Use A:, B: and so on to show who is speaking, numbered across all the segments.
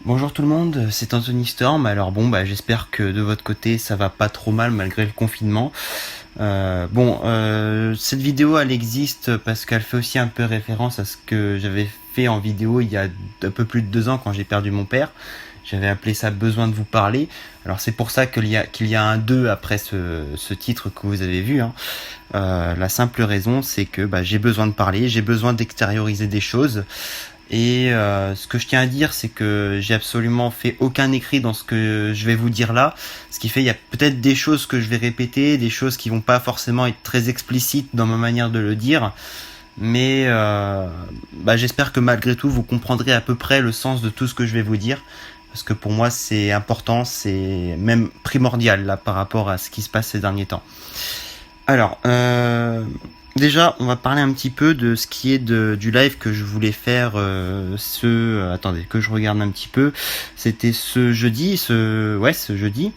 A: Bonjour tout le monde, c'est Anthony Storm. Alors bon, j'espère que de votre côté ça va pas trop mal malgré le confinement. Cette vidéo elle existe parce qu'elle fait aussi un peu référence à ce que j'avais fait en vidéo il y a un peu plus de 2 ans quand j'ai perdu mon père. J'avais appelé ça Besoin de vous parler. Alors c'est pour ça qu'il y a un 2 après ce titre que vous avez vu, hein. La simple raison c'est que j'ai besoin de parler, j'ai besoin d'extérioriser des choses. Et ce que je tiens à dire, c'est que j'ai absolument fait aucun écrit dans ce que je vais vous dire là. Ce qui fait, il y a peut-être des choses que je vais répéter, des choses qui vont pas forcément être très explicites dans ma manière de le dire. Mais j'espère que malgré tout, vous comprendrez à peu près le sens de tout ce que je vais vous dire. Parce que pour moi, c'est important, c'est même primordial là par rapport à ce qui se passe ces derniers temps. Alors, déjà, on va parler un petit peu de ce qui est du live que je voulais faire attendez, que je regarde un petit peu. C'était ce jeudi, ce jeudi.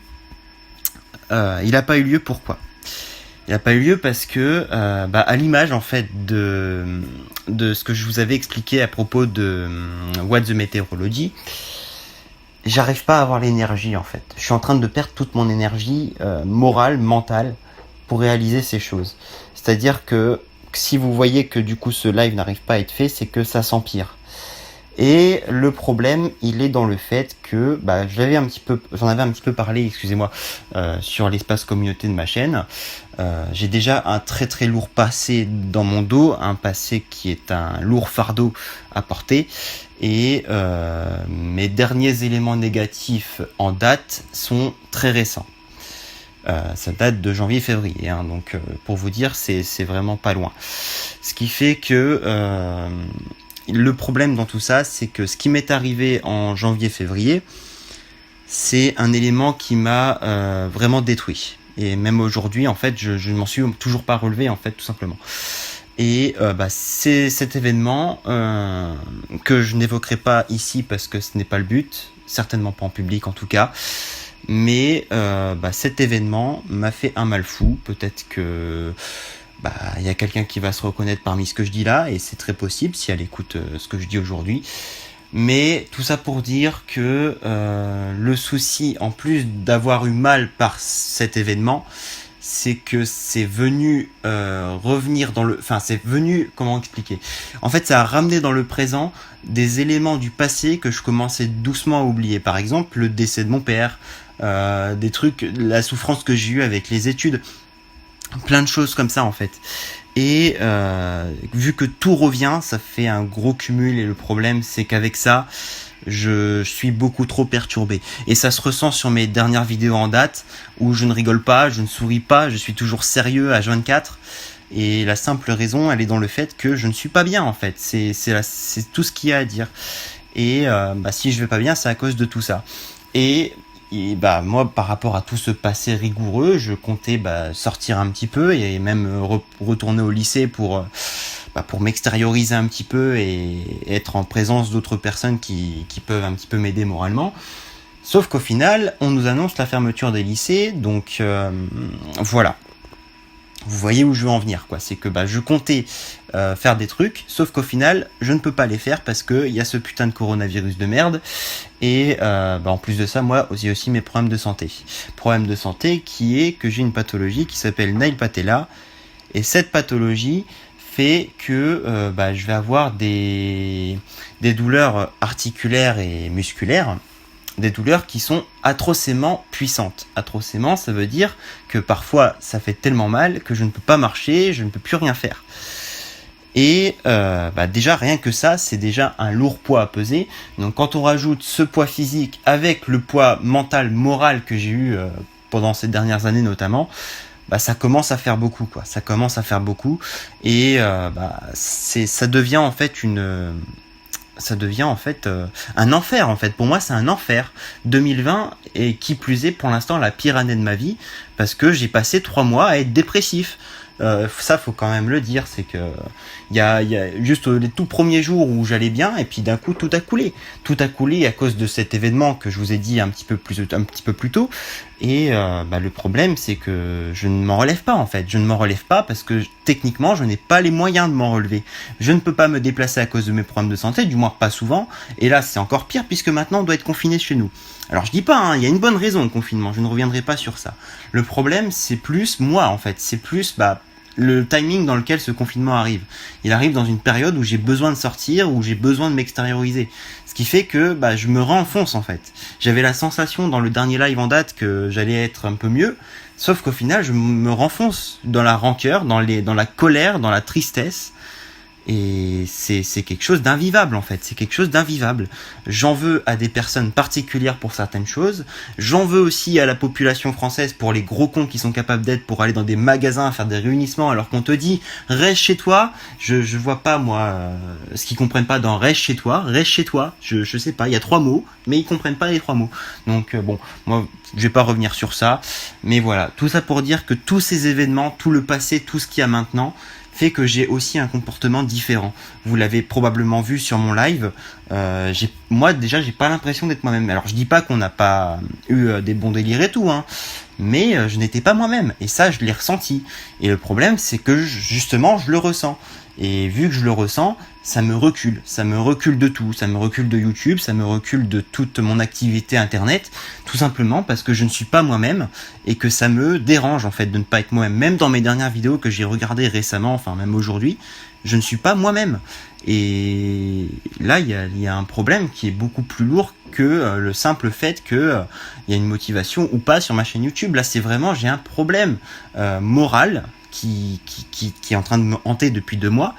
A: Il n'a pas eu lieu, pourquoi ? Il n'a pas eu lieu parce que, à l'image en fait de ce que je vous avais expliqué à propos de What the Meteorology, j'arrive pas à avoir l'énergie en fait. Je suis en train de perdre toute mon énergie morale, mentale, pour réaliser ces choses. C'est-à-dire que si vous voyez que du coup ce live n'arrive pas à être fait, c'est que ça s'empire. Et le problème, il est dans le fait que j'en avais un petit peu parlé, excusez-moi, sur l'espace communauté de ma chaîne. J'ai déjà un très très lourd passé dans mon dos, un passé qui est un lourd fardeau à porter. Et mes derniers éléments négatifs en date sont très récents. Ça date de janvier-février, hein, donc pour vous dire, c'est vraiment pas loin. Ce qui fait que le problème dans tout ça, c'est que ce qui m'est arrivé en janvier-février, c'est un élément qui m'a vraiment détruit. Et même aujourd'hui, en fait, je ne m'en suis toujours pas relevé, en fait, tout simplement. Et c'est cet événement que je n'évoquerai pas ici parce que ce n'est pas le but, certainement pas en public en tout cas. Mais cet événement m'a fait un mal fou. Peut-être que il y a quelqu'un qui va se reconnaître parmi ce que je dis là, et c'est très possible si elle écoute ce que je dis aujourd'hui. Mais tout ça pour dire que le souci, en plus d'avoir eu mal par cet événement, c'est que c'est venu revenir dans le... Enfin, c'est venu... Comment expliquer ? En fait, ça a ramené dans le présent des éléments du passé que je commençais doucement à oublier. Par exemple, le décès de mon père, des trucs, la souffrance que j'ai eue avec les études, plein de choses comme ça en fait. Et vu que tout revient, ça fait un gros cumul, et le problème c'est qu'avec ça, je suis beaucoup trop perturbé. Et ça se ressent sur mes dernières vidéos en date, où je ne rigole pas, je ne souris pas, je suis toujours sérieux à H24. Et la simple raison, elle est dans le fait que je ne suis pas bien en fait. C'est tout ce qu'il y a à dire. Et si je vais pas bien, c'est à cause de tout ça. Et moi, par rapport à tout ce passé rigoureux, je comptais sortir un petit peu et même retourner au lycée pour m'extérioriser un petit peu et être en présence d'autres personnes qui peuvent un petit peu m'aider moralement. Sauf qu'au final, on nous annonce la fermeture des lycées, donc voilà. Vous voyez où je veux en venir, quoi. C'est que je comptais faire des trucs, sauf qu'au final, je ne peux pas les faire parce qu'il y a ce putain de coronavirus de merde. Et en plus de ça, moi, j'ai aussi mes problèmes de santé. Problème de santé qui est que j'ai une pathologie qui s'appelle Nail Patella. Et cette pathologie fait que je vais avoir des douleurs articulaires et musculaires. Des douleurs qui sont atrocement puissantes. Atrocement, ça veut dire que parfois ça fait tellement mal que je ne peux pas marcher, je ne peux plus rien faire. Et déjà rien que ça, c'est déjà un lourd poids à peser. Donc quand on rajoute ce poids physique avec le poids mental, moral que j'ai eu pendant ces dernières années notamment, ça commence à faire beaucoup, quoi. Ça commence à faire beaucoup. Et ça devient en fait un enfer en fait. Pour moi c'est un enfer. 2020 et qui plus est pour l'instant la pire année de ma vie parce que j'ai passé 3 mois à être dépressif. Ça faut quand même le dire, c'est que il y a juste les tout premiers jours où j'allais bien et puis d'un coup tout a coulé. Tout a coulé à cause de cet événement que je vous ai dit un petit peu plus tôt. Et le problème c'est que je ne m'en relève pas en fait. Je ne m'en relève pas parce que techniquement je n'ai pas les moyens de m'en relever. Je ne peux pas me déplacer à cause de mes problèmes de santé, du moins pas souvent. Et là c'est encore pire puisque maintenant on doit être confiné chez nous. Alors je dis pas, hein, il y a une bonne raison au confinement, je ne reviendrai pas sur ça. Le problème c'est plus moi en fait, c'est plus le timing dans lequel ce confinement arrive. Il arrive dans une période où j'ai besoin de sortir, où j'ai besoin de m'extérioriser. Ce qui fait que je me renfonce en fait. J'avais la sensation dans le dernier live en date que j'allais être un peu mieux, sauf qu'au final je me renfonce dans la rancœur, dans la colère, dans la tristesse. Et c'est quelque chose d'invivable en fait, c'est quelque chose d'invivable. J'en veux à des personnes particulières pour certaines choses, j'en veux aussi à la population française pour les gros cons qui sont capables d'être pour aller dans des magasins, faire des réunissements alors qu'on te dit reste chez toi. Je vois pas moi ce qu'ils comprennent pas dans reste chez toi, je sais pas, il y a 3 mots, mais ils comprennent pas les 3 mots. Donc moi je vais pas revenir sur ça, mais voilà, tout ça pour dire que tous ces événements, tout le passé, tout ce qu'il y a maintenant fait que j'ai aussi un comportement différent. Vous l'avez probablement vu sur mon live. Moi déjà j'ai pas l'impression d'être moi-même. Alors je dis pas qu'on n'a pas eu des bons délires et tout, hein, mais je n'étais pas moi-même et ça je l'ai ressenti. Et le problème c'est que justement je le ressens. Et vu que je le ressens, ça me recule de tout, ça me recule de YouTube, ça me recule de toute mon activité internet, tout simplement parce que je ne suis pas moi-même et que ça me dérange en fait de ne pas être moi-même. Même dans mes dernières vidéos que j'ai regardées récemment, enfin même aujourd'hui, je ne suis pas moi-même. Et là, il y a un problème qui est beaucoup plus lourd que le simple fait que il y a une motivation ou pas sur ma chaîne YouTube. Là, c'est vraiment, j'ai un problème moral qui est en train de me hanter depuis 2 mois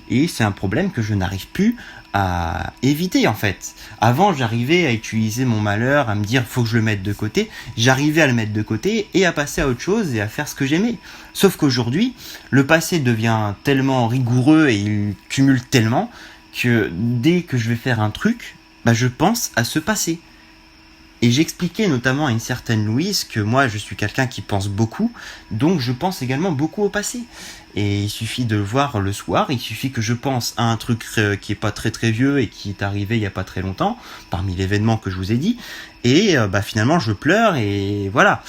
A: et c'est un problème que je n'arrive plus à éviter en fait. Avant j'arrivais à utiliser mon malheur, à me dire faut que je le mette de côté, j'arrivais à le mettre de côté et à passer à autre chose et à faire ce que j'aimais. Sauf qu'aujourd'hui le passé devient tellement rigoureux et il cumule tellement que dès que je vais faire un truc, je pense à ce passé. Et j'expliquais notamment à une certaine Louise que moi je suis quelqu'un qui pense beaucoup, donc je pense également beaucoup au passé. Et il suffit de le voir le soir, il suffit que je pense à un truc qui est pas très très vieux et qui est arrivé il y a pas très longtemps, parmi l'événement que je vous ai dit, et finalement je pleure et voilà.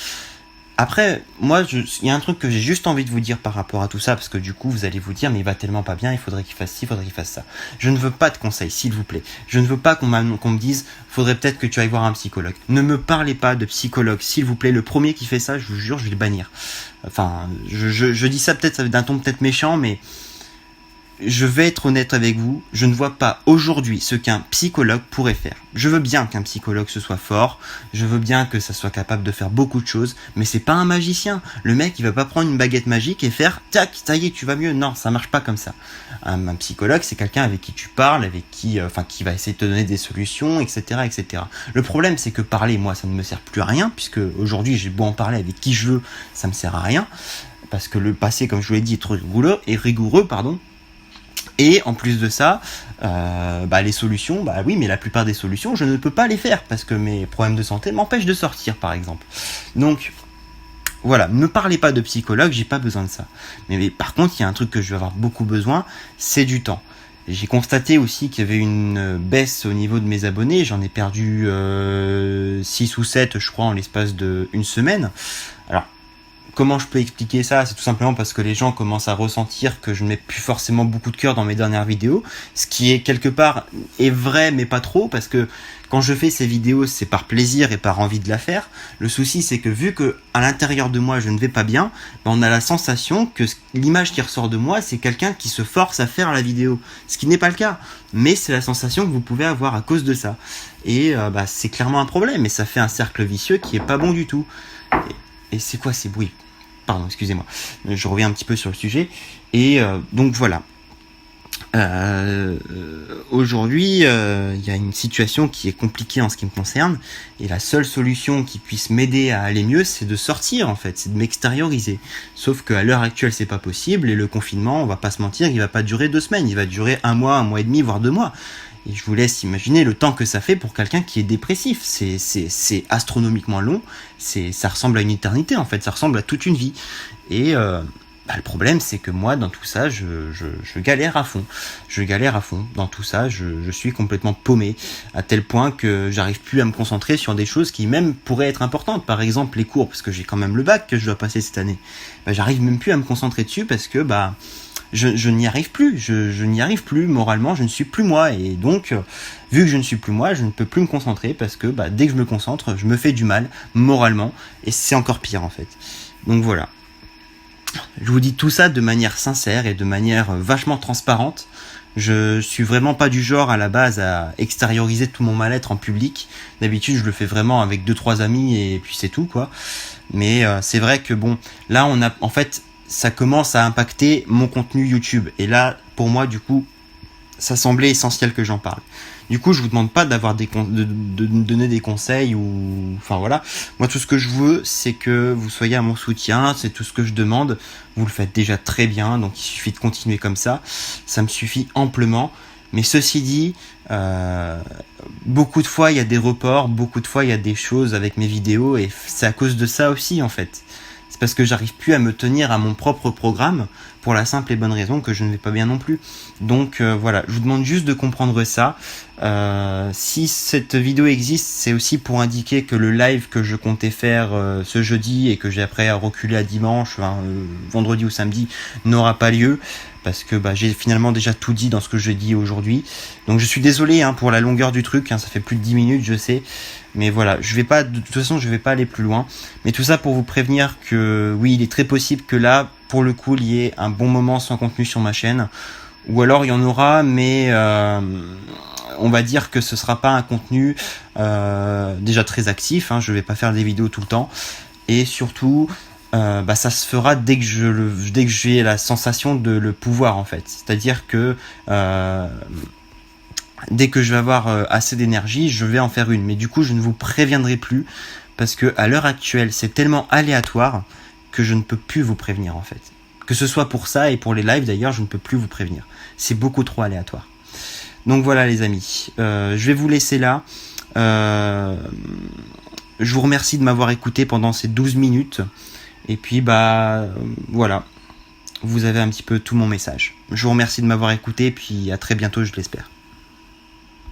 A: Après, moi, il y a un truc que j'ai juste envie de vous dire par rapport à tout ça, parce que du coup, vous allez vous dire, mais il va tellement pas bien, il faudrait qu'il fasse ci, il faudrait qu'il fasse ça. Je ne veux pas de conseils, s'il vous plaît. Je ne veux pas qu'on me dise, faudrait peut-être que tu ailles voir un psychologue. Ne me parlez pas de psychologue, s'il vous plaît. Le premier qui fait ça, je vous jure, je vais le bannir. Enfin, je dis ça peut-être d'un ton peut-être méchant, mais je vais être honnête avec vous, je ne vois pas aujourd'hui ce qu'un psychologue pourrait faire. Je veux bien qu'un psychologue ce soit fort, je veux bien que ça soit capable de faire beaucoup de choses, mais c'est pas un magicien. Le mec, il va pas prendre une baguette magique et faire tac, ça y est, tu vas mieux. Non, ça marche pas comme ça. Un psychologue, c'est quelqu'un avec qui tu parles, avec qui va essayer de te donner des solutions, etc., etc. Le problème, c'est que parler, moi, ça ne me sert plus à rien, puisque aujourd'hui, j'ai beau en parler avec qui je veux, ça me sert à rien, parce que le passé, comme je vous l'ai dit, est rigoureux, pardon. Et en plus de ça, les solutions, oui, mais la plupart des solutions, je ne peux pas les faire parce que mes problèmes de santé m'empêchent de sortir, par exemple. Donc, voilà, ne parlez pas de psychologue, j'ai pas besoin de ça. Mais par contre, il y a un truc que je vais avoir beaucoup besoin, c'est du temps. J'ai constaté aussi qu'il y avait une baisse au niveau de mes abonnés, j'en ai perdu 6 ou 7, je crois, en l'espace d'1 semaine. Alors, comment je peux expliquer ça? C'est tout simplement parce que les gens commencent à ressentir que je ne mets plus forcément beaucoup de cœur dans mes dernières vidéos, ce qui est quelque part est vrai mais pas trop, parce que quand je fais ces vidéos c'est par plaisir et par envie de la faire. Le souci c'est que vu que à l'intérieur de moi je ne vais pas bien, on a la sensation que l'image qui ressort de moi c'est quelqu'un qui se force à faire la vidéo, ce qui n'est pas le cas, mais c'est la sensation que vous pouvez avoir à cause de ça. Et c'est clairement un problème et ça fait un cercle vicieux qui est pas bon du tout. Et c'est quoi ces bruits? Pardon, excusez-moi. Je reviens un petit peu sur le sujet. Et donc voilà. Aujourd'hui, il y a une situation qui est compliquée en ce qui me concerne. Et la seule solution qui puisse m'aider à aller mieux, c'est de sortir en fait. C'est de m'extérioriser. Sauf qu'à l'heure actuelle, c'est pas possible. Et le confinement, on va pas se mentir, il va pas durer 2 semaines. Il va durer 1 mois et demi, voire 2 mois. Et je vous laisse imaginer le temps que ça fait pour quelqu'un qui est dépressif. C'est astronomiquement long. Ça ressemble à une éternité en fait. Ça ressemble à toute une vie. Et le problème, c'est que moi, dans tout ça, je galère à fond. Je galère à fond. Dans tout ça, je suis complètement paumé, à tel point que j'arrive plus à me concentrer sur des choses qui même pourraient être importantes. Par exemple, les cours, parce que j'ai quand même le bac que je dois passer cette année. J'arrive même plus à me concentrer dessus parce que je n'y arrive plus. Je n'y arrive plus moralement. Je ne suis plus moi. Et donc, vu que je ne suis plus moi, je ne peux plus me concentrer parce que dès que je me concentre, je me fais du mal moralement. Et c'est encore pire en fait. Donc voilà. Je vous dis tout ça de manière sincère et de manière vachement transparente. Je suis vraiment pas du genre à la base à extérioriser tout mon mal-être en public. D'habitude, je le fais vraiment avec 2-3 amis et puis c'est tout quoi. Mais c'est vrai que là en fait, ça commence à impacter mon contenu YouTube. Et là, pour moi, du coup, ça semblait essentiel que j'en parle. Du coup, je vous demande pas de me donner des conseils ou, enfin voilà. Moi, tout ce que je veux, c'est que vous soyez à mon soutien. C'est tout ce que je demande. Vous le faites déjà très bien, donc il suffit de continuer comme ça. Ça me suffit amplement. Mais ceci dit, beaucoup de fois il y a des reports, beaucoup de fois il y a des choses avec mes vidéos et c'est à cause de ça aussi en fait. C'est parce que j'arrive plus à me tenir à mon propre programme pour la simple et bonne raison que je ne vais pas bien non plus. Donc voilà, je vous demande juste de comprendre ça. Si cette vidéo existe, c'est aussi pour indiquer que le live que je comptais faire ce jeudi et que j'ai après reculé à dimanche, vendredi ou samedi, n'aura pas lieu. Parce que j'ai finalement déjà tout dit dans ce que je dis aujourd'hui. Donc je suis désolé pour la longueur du truc, ça fait plus de 10 minutes, je sais. Mais voilà, de toute façon, je vais pas aller plus loin. Mais tout ça pour vous prévenir que oui, il est très possible que là, pour le coup, il y ait un bon moment sans contenu sur ma chaîne. Ou alors il y en aura, mais on va dire que ce sera pas un contenu déjà très actif. Je vais pas faire des vidéos tout le temps. Et surtout, ça se fera dès que j'ai la sensation de le pouvoir en fait. C'est-à-dire que dès que je vais avoir assez d'énergie, je vais en faire une. Mais du coup, je ne vous préviendrai plus parce que à l'heure actuelle, c'est tellement aléatoire que je ne peux plus vous prévenir en fait. Que ce soit pour ça et pour les lives d'ailleurs, je ne peux plus vous prévenir. C'est beaucoup trop aléatoire. Donc voilà les amis, je vais vous laisser là. Je vous remercie de m'avoir écouté pendant ces 12 minutes. Et puis voilà, vous avez un petit peu tout mon message. Je vous remercie de m'avoir écouté, puis à très bientôt, je l'espère.